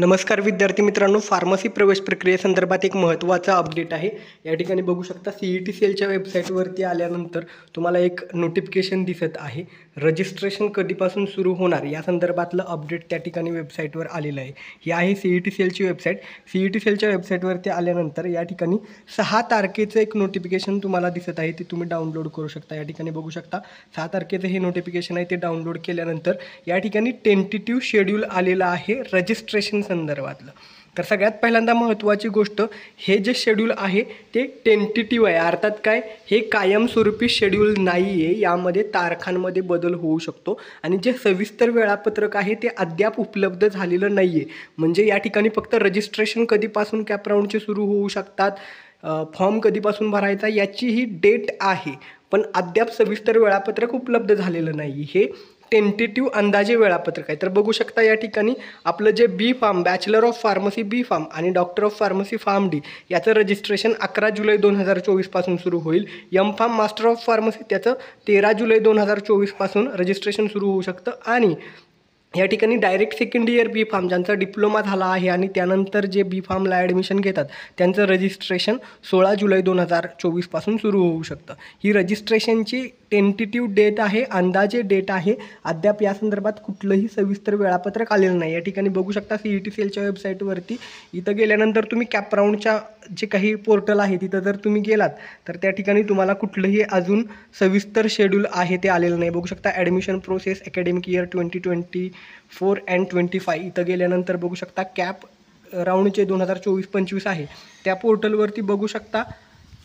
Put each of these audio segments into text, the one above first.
नमस्कार विद्यार्थी मित्रांनो, फार्मसी प्रवेश प्रक्रियेसंदर्भात एक महत्त्वाचा अपडेट आहे। या ठिकाणी बघू शकता CET सेलच्या वेबसाईटवरती आल्यानंतर तुम्हाला एक नोटिफिकेशन दिसत आहे। रजिस्ट्रेशन कधीपासून सुरू होणार या संदर्भातलं अपडेट त्या ठिकाणी वेबसाईटवर आलेलं आहे। ही आहे CET सेलची वेबसाईट। CET सेलच्या वेबसाईटवरती आल्यानंतर या ठिकाणी 6 तारखेचं एक नोटिफिकेशन तुम्हाला दिसत आहे, ते तुम्ही डाउनलोड करू शकता। या ठिकाणी बघू शकता 6 तारखेचं हे नोटिफिकेशन आहे, ते डाउनलोड केल्यानंतर या ठिकाणी टेंटेटिव्ह शेड्यूल आलेलं आहे रजिस्ट्रेशन संदर्भातलं। तर सगळ्यात पहिल्यांदा महत्त्वाची गोष्ट, हे जे शेड्यूल आहे ते टेंटेटिव्ह आहे, अर्थात काय, हे कायमस्वरूपी शेड्यूल नाही आहे। यामध्ये तारखांमध्ये बदल होऊ शकतो आणि जे सविस्तर वेळापत्रक आहे ते अद्याप उपलब्ध झालेलं नाही आहे। म्हणजे या ठिकाणी फक्त रजिस्ट्रेशन कधीपासून कॅप राऊंडचे सुरू होऊ शकतात, फॉर्म कधीपासून भरायचा याची ही डेट आहे, पण अद्याप सविस्तर वेळापत्रक उपलब्ध झालेलं नाही। हे टेंटेटिव्ह अंदाजे वेळापत्रक आहे। तर बघू शकता या ठिकाणी आपलं जे B pharm, bachelor of pharmacy B pharm आणि doctor of pharmacy pharm D याचं रजिस्ट्रेशन 11 जुलै 2024 पासून सुरू होईल। M pharm master of pharmacy त्याचं 13 जुलै 2024 पासून रजिस्ट्रेशन सुरू होऊ शकतं। आणि या ठिकाणी डायरेक्ट सेकंड इयर बी फार्म ज्यांचा डिप्लोमा झाला आहे आणि त्यानंतर जे बी फार्मला ॲडमिशन घेतात त्यांचं रजिस्ट्रेशन 16 जुलै 2024 पासून सुरू होऊ शकतं। ही रजिस्ट्रेशनची टेंटेटिव्ह डेट आहे, अंदाजे डेट आहे। अद्याप या संदर्भात कुठलंही सविस्तर वेळापत्रक आलेलं नाही। या ठिकाणी बघू शकता CET सेलच्या वेबसाईटवरती इथं गेल्यानंतर तुम्ही कॅप राऊंडच्या जे काही पोर्टल आहे तिथं जर तुम्ही गेलात तर त्या ठिकाणी तुम्हाला कुठलंही अजून सविस्तर शेड्यूल आहे ते आलेलं नाही। बघू शकता admission process academic year 2024 and 25 इथं गेल्यानंतर बघू शकता कॅप राऊंडचे 2024-25 आहे। त्या पोर्टलवरती बघू शकता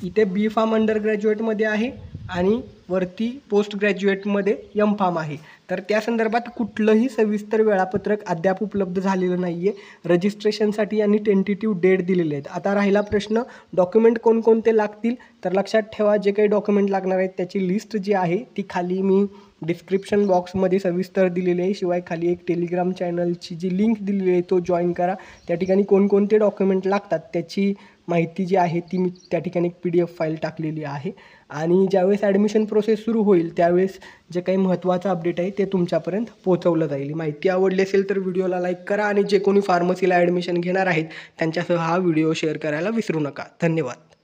इथे बी फार्म अंडर ग्रॅज्युएटमध्ये आहे आणि वरती पोस्ट ग्रॅज्युएटमध्ये एम फार्म आहे। तर त्या संदर्भात कुठलंही सविस्तर वेळापत्रक अद्याप उपलब्ध झालेलं नाही आहे। रजिस्ट्रेशनसाठी आणि टेंटेटिव्ह डेट दिलेले आहेत। आता राहिला प्रश्न, डॉक्युमेंट कोणकोणते लागतील, तर लक्षात ठेवा जे काही डॉक्युमेंट लागणार आहेत त्याची लिस्ट जी आहे ती खाली मी डिस्क्रिप्शन बॉक्समध्ये सविस्तर दिलेली आहे। शिवाय खाली एक टेलिग्राम चॅनलची जी लिंक दिलेली आहे तो जॉईन करा। त्या ठिकाणी कोणकोणते डॉक्युमेंट लागतात त्याची माहिती जी आहे ती मी त्या ठिकाणी एक PDF फाईल टाकलेली आहे। आणि ज्यावेळेस ॲडमिशन प्रोसेस सुरू होईल त्यावेळेस जे काही महत्त्वाचं अपडेट आहे ते तुमच्यापर्यंत पोहोचवलं जाईल। माहिती आवडली असेल तर व्हिडिओला लाईक करा आणि जे कोणी फार्मसीला ॲडमिशन घेणार आहेत त्यांच्यासह हा व्हिडिओ शेअर करायला विसरू नका। धन्यवाद।